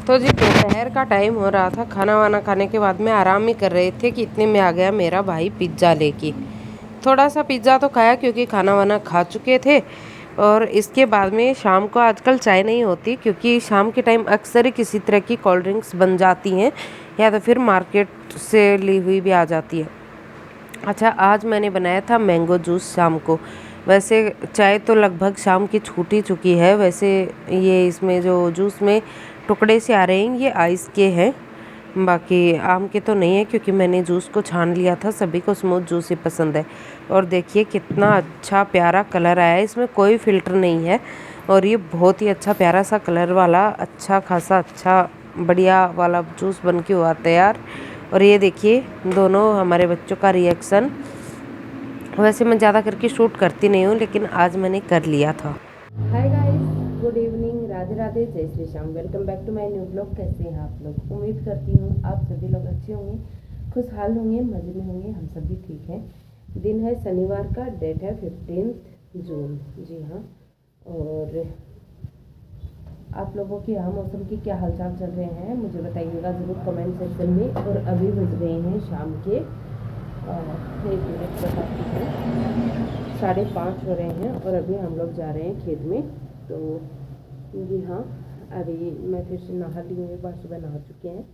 तो जी दोपहर का टाइम हो रहा था, खाना वाना खाने के बाद में आराम ही कर रहे थे कि इतने में आ गया मेरा भाई पिज्ज़ा लेके। थोड़ा सा पिज़्ज़ा तो खाया क्योंकि खाना वाना खा चुके थे। और इसके बाद में शाम को आजकल चाय नहीं होती, क्योंकि शाम के टाइम अक्सर ही किसी तरह की कोल्ड ड्रिंक्स बन जाती हैं या तो फिर मार्केट से ली हुई भी आ जाती है। अच्छा, आज मैंने बनाया था मैंगो जूस शाम को। वैसे चाय तो लगभग शाम की छूट ही चुकी है। वैसे ये इसमें जो जूस में टुकड़े से आ रहे हैं ये आइस के हैं, बाकी आम के तो नहीं है, क्योंकि मैंने जूस को छान लिया था। सभी को स्मूथ जूस ही पसंद है। और देखिए कितना अच्छा प्यारा कलर आया है, इसमें कोई फ़िल्टर नहीं है। और ये बहुत ही अच्छा प्यारा सा कलर वाला अच्छा खासा अच्छा बढ़िया वाला जूस बन के हुआ तैयार। और ये देखिए दोनों हमारे बच्चों का रिएक्शन। वैसे मैं ज़्यादा करके शूट करती नहीं हूँ, लेकिन आज मैंने कर लिया था। Hi guys, good evening, Radhe Radhe, Jai Shri Shyam. Welcome back to my new blog. कैसे हैं आप लोग? उम्मीद करती हूँ आप सभी लोग अच्छे होंगे, खुशहाल होंगे, मज़े में होंगे। हम सभी ठीक हैं। दिन है शनिवार का, डेट है 15 जून। जी हाँ। और आप लोगों के यहाँ मौसम की क्या हालचाल चल रहे हैं मुझे बताइएगा ज़रूर कमेंट सेक्शन में। और अभी बज गए हैं शाम के 5:30 हो रहे हैं और अभी हम लोग जा रहे हैं खेत में। तो जी हाँ, अभी मैं फिर से नहा ली हूँ। एक बार सुबह नहा चुके हैं,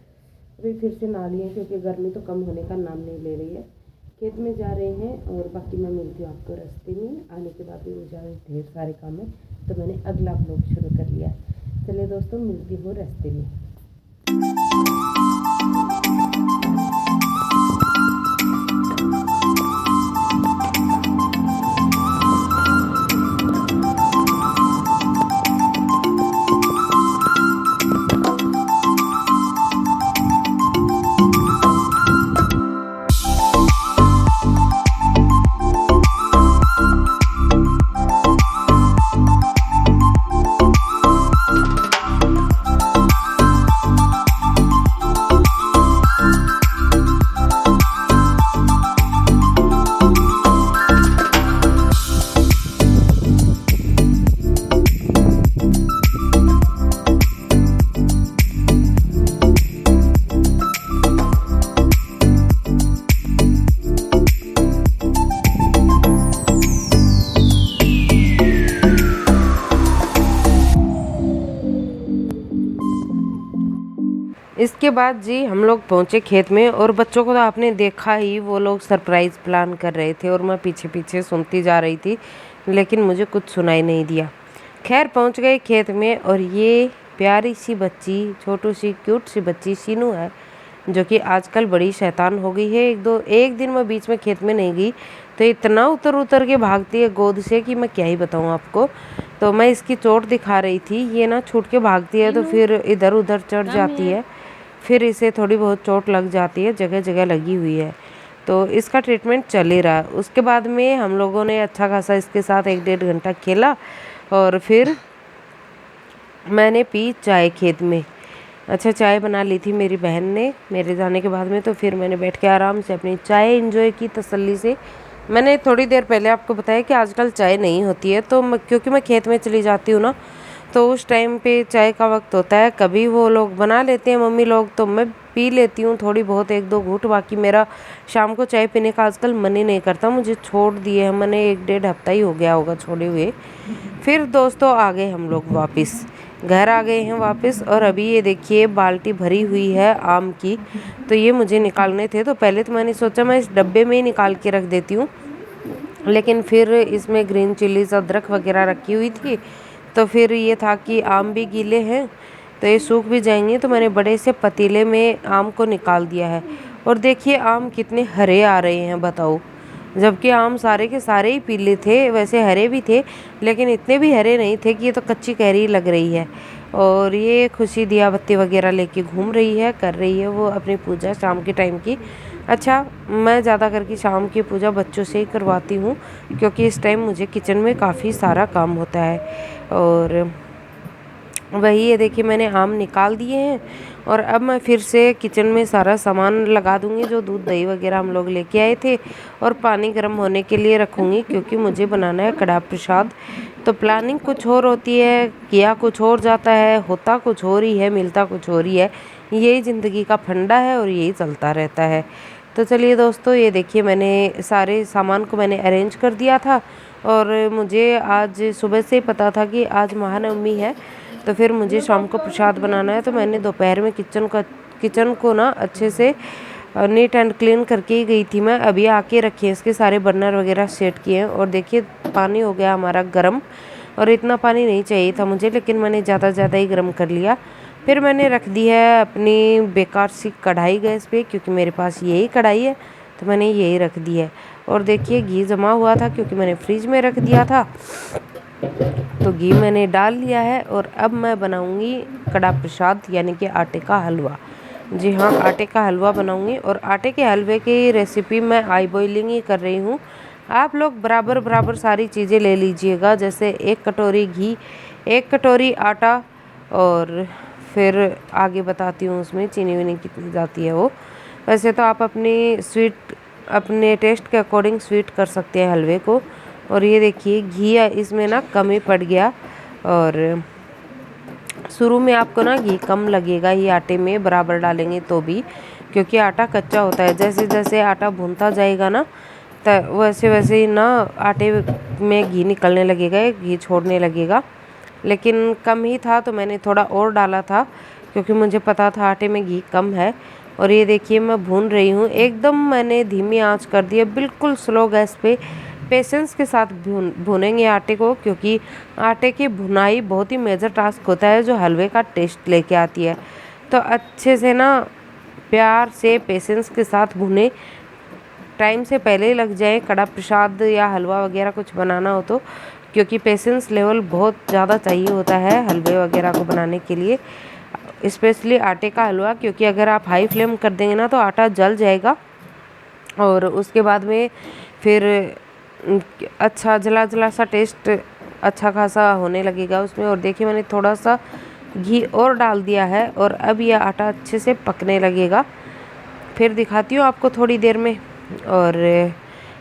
अभी फिर से नहा लिए, क्योंकि गर्मी तो कम होने का नाम नहीं ले रही है। खेत में जा रहे हैं और बाकी मैं मिलती हूँ आपको रास्ते में। आने के बाद भी मुझे ढेर सारे काम है, तो मैंने अगला ब्लॉग शुरू कर लिया। चलिए दोस्तों, मिलती हूँ रास्ते में। इसके बाद जी हम लोग पहुँचे खेत में, और बच्चों को तो आपने देखा ही, वो लोग सरप्राइज़ प्लान कर रहे थे और मैं पीछे पीछे सुनती जा रही थी, लेकिन मुझे कुछ सुनाई नहीं दिया। खैर पहुँच गए खेत में, और ये प्यारी सी बच्ची, छोटू सी क्यूट सी बच्ची सीनू है, जो कि आजकल बड़ी शैतान हो गई है। एक दिन मैं बीच में खेत में नहीं गई तो इतना उतर उतर के भागती है गोद से कि मैं क्या ही बताऊँ आपको। तो मैं इसकी चोट दिखा रही थी, ये ना छूट के भागती है तो फिर इधर उधर चढ़ जाती है, फिर इसे थोड़ी बहुत चोट लग जाती है, जगह जगह लगी हुई है। तो इसका ट्रीटमेंट चल ही रहा। उसके बाद में हम लोगों ने अच्छा खासा इसके साथ 1-1.5 घंटा खेला, और फिर मैंने पी चाय खेत में। अच्छा, चाय बना ली थी मेरी बहन ने मेरे जाने के बाद में, तो फिर मैंने बैठ के आराम से अपनी चाय एंजॉय की तसल्ली से। मैंने थोड़ी देर पहले आपको बताया कि आजकल चाय नहीं होती है, तो क्योंकि मैं खेत में चली जाती हूँ ना, तो उस टाइम पे चाय का वक्त होता है। कभी वो लोग बना लेते हैं मम्मी लोग, तो मैं पी लेती हूँ थोड़ी बहुत 1-2 घूंट। बाकी मेरा शाम को चाय पीने का आजकल मन ही नहीं करता, मुझे छोड़ दिए हैं मैंने, 1-1.5 हफ्ता ही हो गया होगा छोड़े हुए। फिर दोस्तों आ गए हम लोग वापस, घर आ गए हैं वापस। और अभी ये देखिए बाल्टी भरी हुई है आम की, तो ये मुझे निकालने थे। तो पहले तो मैंने सोचा मैं इस डब्बे में ही निकाल के रख देती हूँ, लेकिन फिर इसमें ग्रीन चिलीज अदरक वगैरह रखी हुई थी, तो फिर ये था कि आम भी गीले हैं तो ये सूख भी जाएंगे, तो मैंने बड़े से पतीले में आम को निकाल दिया है। और देखिए आम कितने हरे आ रहे हैं बताओ, जबकि आम सारे के सारे ही पीले थे। वैसे हरे भी थे, लेकिन इतने भी हरे नहीं थे कि ये तो कच्ची कैरी लग रही है। और ये खुशी दिया बत्ती वगैरह लेके घूम रही है, कर रही है वो अपनी पूजा शाम के टाइम की। अच्छा, मैं ज़्यादा करके शाम की पूजा बच्चों से ही करवाती हूँ, क्योंकि इस टाइम मुझे किचन में काफ़ी सारा काम होता है। और वही ये देखिए मैंने आम निकाल दिए हैं और अब मैं फिर से किचन में सारा सामान लगा दूंगी, जो दूध दही वगैरह हम लोग लेके आए थे, और पानी गर्म होने के लिए रखूंगी, क्योंकि मुझे बनाना है कड़ाह प्रसाद। तो प्लानिंग कुछ और होती है, किया कुछ और जाता है, होता कुछ और ही है, मिलता कुछ और ही है। यही ज़िंदगी का फंडा है और यही चलता रहता है। तो चलिए दोस्तों, ये देखिए मैंने सारे सामान को मैंने अरेंज कर दिया था, और मुझे आज सुबह से पता था कि आज महानवमी है, तो फिर मुझे शाम को प्रसाद बनाना है। तो मैंने दोपहर में किचन को ना अच्छे से नीट एंड क्लीन करके ही गई थी मैं। अभी आके रखे इसके सारे बर्नर वगैरह सेट किए हैं, और देखिए पानी हो गया हमारा गर्म। और इतना पानी नहीं चाहिए था मुझे, लेकिन मैंने ज़्यादा ही गर्म कर लिया। फिर मैंने रख दी है अपनी बेकार सी कढ़ाई गैस पे, क्योंकि मेरे पास यही कढ़ाई है, तो मैंने यही रख दी है। और देखिए घी जमा हुआ था, क्योंकि मैंने फ्रिज में रख दिया था, तो घी मैंने डाल लिया है। और अब मैं बनाऊंगी कड़ाह प्रसाद, यानी कि आटे का हलवा। जी हाँ, आटे का हलवा बनाऊंगी, और आटे के हलवे की रेसिपी मैं आई बॉइलिंग ही कर रही हूँ। आप लोग बराबर बराबर सारी चीज़ें ले लीजिएगा, जैसे 1 कटोरी घी, 1 कटोरी आटा, और फिर आगे बताती हूँ उसमें चीनी वीनी कितनी जाती है वो। वैसे तो आप अपने टेस्ट के अकॉर्डिंग स्वीट कर सकते हैं हलवे को। और ये देखिए घी इसमें ना कम ही पड़ गया, और शुरू में आपको ना घी कम लगेगा ही आटे में, बराबर डालेंगे तो भी, क्योंकि आटा कच्चा होता है। जैसे जैसे आटा भूनता जाएगा ना, वैसे वैसे ही ना आटे में घी निकलने लगेगा, घी छोड़ने लगेगा। लेकिन कम ही था तो मैंने थोड़ा और डाला था, क्योंकि मुझे पता था आटे में घी कम है। और ये देखिए मैं भून रही हूँ, एकदम मैंने धीमी आंच कर दी है, बिल्कुल स्लो गैस पे। पेशेंस के साथ भूनेंगे आटे को, क्योंकि आटे की भुनाई बहुत ही मेजर टास्क होता है, जो हलवे का टेस्ट लेके आती है। तो अच्छे से ना प्यार से पेशेंस के साथ भुने, टाइम से पहले ही लग जाए कड़ाह प्रसाद या हलवा वगैरह कुछ बनाना हो तो, क्योंकि पेशेंस लेवल बहुत ज़्यादा चाहिए होता है हलवे वगैरह को बनाने के लिए, स्पेशली आटे का हलवा। क्योंकि अगर आप हाई फ्लेम कर देंगे ना, तो आटा जल जाएगा, और उसके बाद में फिर अच्छा जला जला सा टेस्ट अच्छा खासा होने लगेगा उसमें। और देखिए मैंने थोड़ा सा घी और डाल दिया है, और अब यह आटा अच्छे से पकने लगेगा। फिर दिखाती हूँ आपको थोड़ी देर में। और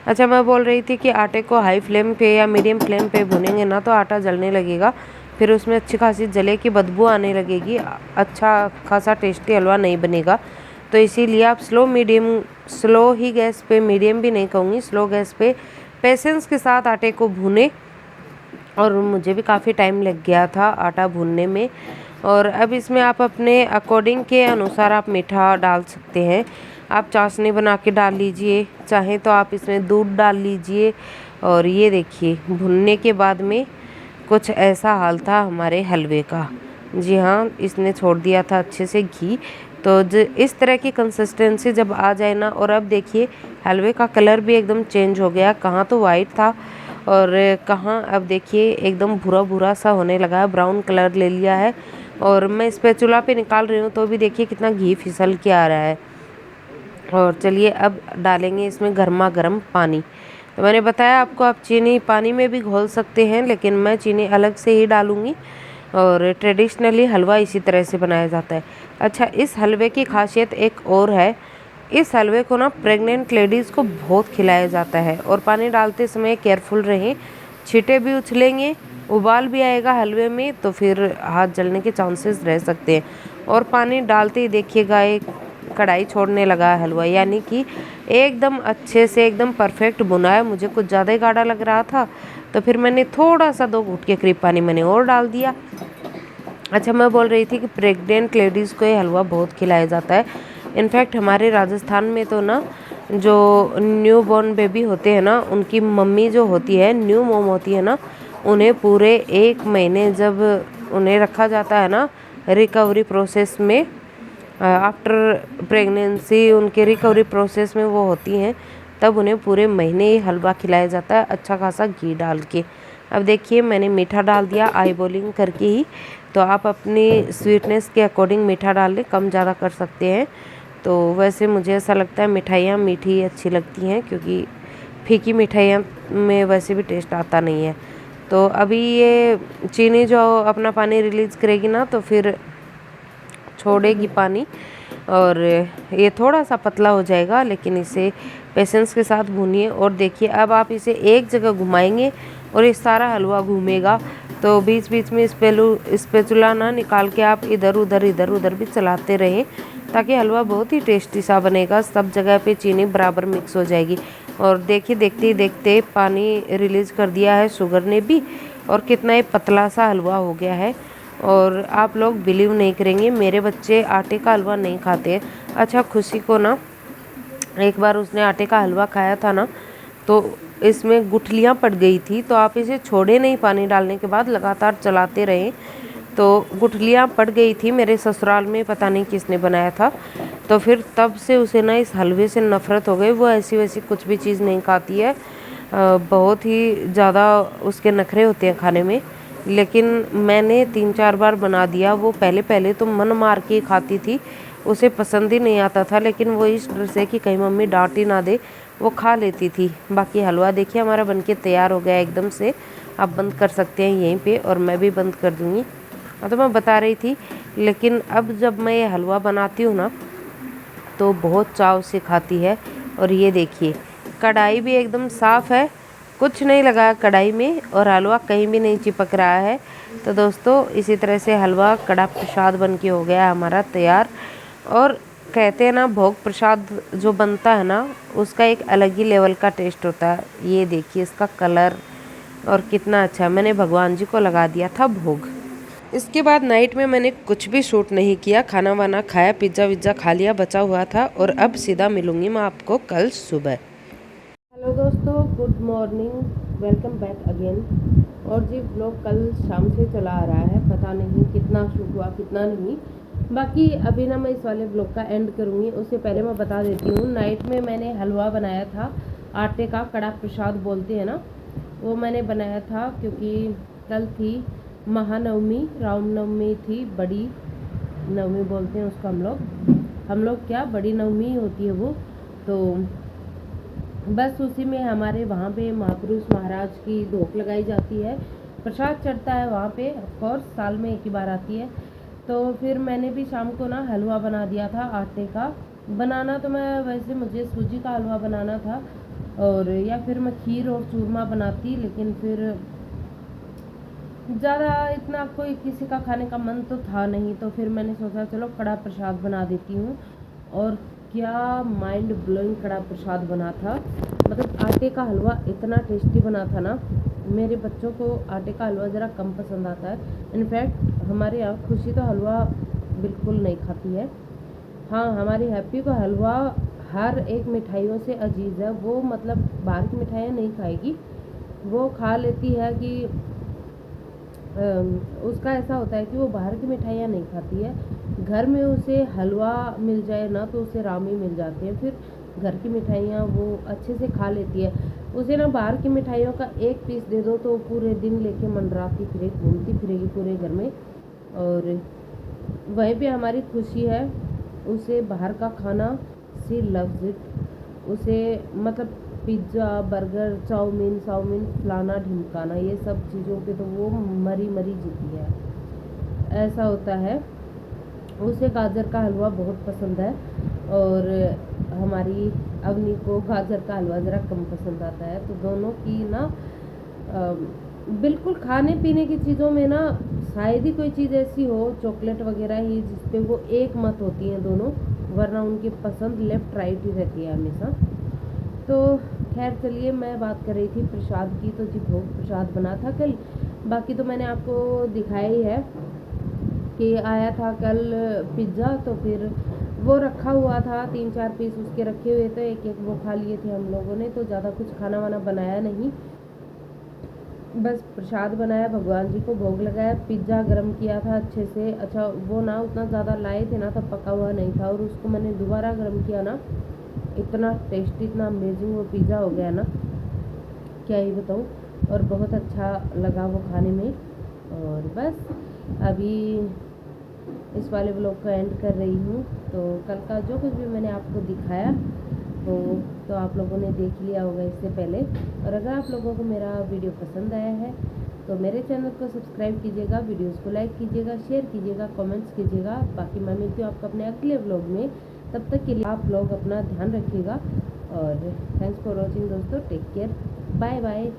अच्छा, मैं बोल रही थी कि आटे को हाई फ्लेम पे या मीडियम फ्लेम पे भुनेंगे ना, तो आटा जलने लगेगा, फिर उसमें अच्छी खासी जले की बदबू आने लगेगी, अच्छा खासा टेस्टी हलवा नहीं बनेगा। तो इसीलिए आप स्लो ही गैस पे, मीडियम भी नहीं कहूँगी, स्लो गैस पे पेशेंस के साथ आटे को भूने। और मुझे भी काफ़ी टाइम लग गया था आटा भूनने में। और अब इसमें आप अपने अकॉर्डिंग के अनुसार आप मीठा डाल सकते हैं। आप चाशनी बना के डाल लीजिए, चाहे तो आप इसमें दूध डाल लीजिए। और ये देखिए भुनने के बाद में कुछ ऐसा हाल था हमारे हलवे का। जी हाँ, इसने छोड़ दिया था अच्छे से घी। तो इस तरह की कंसिस्टेंसी जब आ जाए ना, और अब देखिए हलवे का कलर भी एकदम चेंज हो गया, कहाँ तो वाइट था और कहाँ अब देखिए एकदम भूरा भूरा सा होने लगा है, ब्राउन कलर ले लिया है। और मैं स्पैचुला पे निकाल रही हूँ, तो भी देखिए कितना घी फिसल के आ रहा है। और चलिए अब डालेंगे इसमें गर्मा गर्म पानी। तो मैंने बताया आपको, आप चीनी पानी में भी घोल सकते हैं, लेकिन मैं चीनी अलग से ही डालूँगी। और ट्रेडिशनली हलवा इसी तरह से बनाया जाता है। अच्छा, इस हलवे की खासियत एक और है, इस हलवे को ना प्रेग्नेंट लेडीज़ को बहुत खिलाया जाता है। और पानी डालते समय केयरफुल रहें, छींटे भी उछलेंगे, उबाल भी आएगा हलवे में, तो फिर हाथ जलने के चांसेस रह सकते हैं। और पानी डालते ही देखिएगा एक कढ़ाई छोड़ने लगा है हलवा, यानी कि एकदम अच्छे से एकदम परफेक्ट बुना है। मुझे कुछ ज़्यादा ही गाढ़ा लग रहा था, तो फिर मैंने थोड़ा सा 2 घूंट के करीब पानी मैंने और डाल दिया। अच्छा, मैं बोल रही थी कि प्रेग्नेंट लेडीज़ को ये हलवा बहुत खिलाया जाता है। इनफैक्ट हमारे राजस्थान में तो ना, जो न्यू बॉर्न बेबी होते हैं ना, उनकी मम्मी जो होती है, न्यू मॉम होती है ना, उन्हें पूरे 1 महीने जब उन्हें रखा जाता है ना रिकवरी प्रोसेस में, आफ्टर प्रेगनेंसी उनके रिकवरी प्रोसेस में वो होती हैं, तब उन्हें पूरे महीने ही हलवा खिलाया जाता है अच्छा खासा घी डाल के। अब देखिए मैंने मीठा डाल दिया आई बॉइलिंग करके ही, तो आप अपनी स्वीटनेस के अकॉर्डिंग मीठा डाल लें, कम ज़्यादा कर सकते हैं। तो वैसे मुझे ऐसा लगता है मिठाइयाँ मीठी अच्छी लगती हैं, क्योंकि फीकी मिठाइयाँ में वैसे भी टेस्ट आता नहीं है। तो अभी ये चीनी जो अपना पानी रिलीज़ करेगी ना तो फिर छोड़ेगी पानी, और ये थोड़ा सा पतला हो जाएगा, लेकिन इसे पेशेंस के साथ भूनिए। और देखिए अब आप इसे एक जगह घुमाएंगे और ये सारा हलवा घूमेगा, तो बीच बीच में स्पैचुला ना निकाल के आप इधर उधर भी चलाते रहें, ताकि हलवा बहुत ही टेस्टी सा बनेगा। सब जगह पे चीनी बराबर मिक्स हो जाएगी। और देखिए देखते ही देखते पानी रिलीज़ कर दिया है शुगर ने भी, और कितना ही पतला सा हलवा हो गया है। और आप लोग बिलीव नहीं करेंगे, मेरे बच्चे आटे का हलवा नहीं खाते हैं। अच्छा, खुशी को ना एक बार उसने आटे का हलवा खाया था ना, तो इसमें गुठलियाँ पड़ गई थी, तो आप इसे छोड़े नहीं, पानी डालने के बाद लगातार चलाते रहें, तो गुठलियाँ पड़ गई थी। मेरे ससुराल में पता नहीं किसने बनाया था, तो फिर तब से उसे ना इस हलवे से नफ़रत हो गई। वो ऐसी वैसी कुछ भी चीज़ नहीं खाती है, बहुत ही ज़्यादा उसके नखरे होते हैं खाने में। लेकिन मैंने 3-4 बार बना दिया। वो पहले पहले तो मन मार के खाती थी, उसे पसंद ही नहीं आता था, लेकिन वो इस डर से कि कहीं मम्मी डांट ही ना दे वो खा लेती थी। बाकी हलवा देखिए हमारा बनके तैयार हो गया एकदम से। आप बंद कर सकते हैं यहीं पे, और मैं भी बंद कर दूँगी। तो मैं बता रही थी, लेकिन अब जब मैं ये हलवा बनाती हूँ ना तो बहुत चाव से खाती है। और ये देखिए कढ़ाई भी एकदम साफ़ है, कुछ नहीं लगा कढ़ाई में, और हलवा कहीं भी नहीं चिपक रहा है। तो दोस्तों इसी तरह से हलवा कड़ा प्रसाद बन के हो गया हमारा तैयार। और कहते हैं ना, भोग प्रसाद जो बनता है ना उसका एक अलग ही लेवल का टेस्ट होता है। ये देखिए इसका कलर और कितना अच्छा, मैंने भगवान जी को लगा दिया था भोग। इसके बाद नाइट में मैंने कुछ भी शूट नहीं किया, खाना वाना खाया, पिज्ज़ा विज्ज़ा खा लिया बचा हुआ था, और अब सीधा मिलूंगी मैं आपको कल सुबह। हेलो दोस्तों, good morning, welcome back again. और जी ब्लॉग कल शाम से चला आ रहा है, पता नहीं कितना शूट हुआ कितना नहीं। बाकी अभी ना मैं इस वाले ब्लॉग का एंड करूँगी, उससे पहले मैं बता देती हूँ, नाइट में मैंने हलवा बनाया था, आटे का कड़ा प्रसाद बोलते हैं ना, वो मैंने बनाया था। क्योंकि कल थी महानवमी, रामनवमी थी, बड़ी नवमी बोलते हैं उसको हम लोग क्या बड़ी नवमी होती है वो। तो बस उसी में हमारे वहाँ पे महापुरुष महाराज की धोख लगाई जाती है, प्रसाद चढ़ता है वहाँ पे, ऑफकोर्स साल में एक ही बार आती है। तो फिर मैंने भी शाम को ना हलवा बना दिया था आटे का। बनाना तो मैं वैसे मुझे सूजी का हलवा बनाना था, और या फिर मैं खीर और चूरमा बनाती, लेकिन फिर ज़्यादा इतना कोई किसी का खाने का मन तो था नहीं, तो फिर मैंने सोचा चलो कड़ा प्रसाद बना देती हूँ। और क्या माइंड ब्लोइंग कड़ा प्रसाद बना था, मतलब आटे का हलवा इतना टेस्टी बना था ना। मेरे बच्चों को आटे का हलवा ज़रा कम पसंद आता है। इनफैक्ट हमारे यहाँ खुशी तो हलवा बिल्कुल नहीं खाती है। हाँ, हमारी हैप्पी को हलवा हर एक मिठाइयों से अजीज़ है। वो मतलब बाहर की मिठाइयाँ नहीं खाएगी, वो खा लेती है कि उसका ऐसा होता है कि वो बाहर की मिठाइयाँ नहीं खाती है। घर में उसे हलवा मिल जाए ना तो उसे रामी मिल जाते हैं, फिर घर की मिठाइयाँ वो अच्छे से खा लेती है। उसे ना बाहर की मिठाइयों का एक पीस दे दो तो पूरे दिन लेके मंडराती फिरे, घूमती फिरेगी पूरे घर में। और वहीं पे हमारी खुशी है, उसे बाहर का खाना, सी लव्स इट। उसे मतलब पिज़्ज़ा, बर्गर, चाउमीन फलाना ढिमकाना, ये सब चीज़ों पे तो वो मरी मरी जीती है, ऐसा होता है। उसे गाजर का हलवा बहुत पसंद है, और हमारी अवनी को गाजर का हलवा ज़रा कम पसंद आता है। तो दोनों की ना बिल्कुल खाने पीने की चीज़ों में ना शायद ही कोई चीज़ ऐसी हो, चॉकलेट वगैरह ही, जिसपे वो एक मत होती हैं दोनों, वरना उनकी पसंद लेफ़्ट राइट ही रहती है हमेशा। तो खैर चलिए, मैं बात कर रही थी प्रसाद की, तो जी भोग प्रसाद बना था कल। बाकी तो मैंने आपको दिखाया ही है कि आया था कल पिज़्ज़ा, तो फिर वो रखा हुआ था, 3-4 पीस उसके रखे हुए थे, एक एक वो खा लिए थे हम लोगों ने। तो ज़्यादा कुछ खाना वाना बनाया नहीं, बस प्रसाद बनाया, भगवान जी को भोग लगाया, पिज़्ज़ा गर्म किया था अच्छे से। अच्छा, वो ना उतना ज़्यादा लाए थे ना, तो पका हुआ नहीं था, और उसको मैंने दोबारा गर्म किया ना, इतना टेस्टी, इतना अमेजिंग वो पिज़्ज़ा हो गया ना, क्या ही बताऊँ। और बहुत अच्छा लगा वो खाने में। और बस अभी इस वाले ब्लॉग को एंड कर रही हूँ। तो कल का जो कुछ भी मैंने आपको दिखाया वो तो आप लोगों ने देख लिया होगा इससे पहले। और अगर आप लोगों को मेरा वीडियो पसंद आया है तो मेरे चैनल को सब्सक्राइब कीजिएगा, वीडियोस को लाइक कीजिएगा, शेयर कीजिएगा, कमेंट्स कीजिएगा। बाकी मैं मिलती हूँ आपको अपने अगले व्लॉग में। तब तक के लिए आप लोग अपना ध्यान रखिएगा और थैंक्स फॉर वॉचिंग दोस्तों। Take care, bye bye.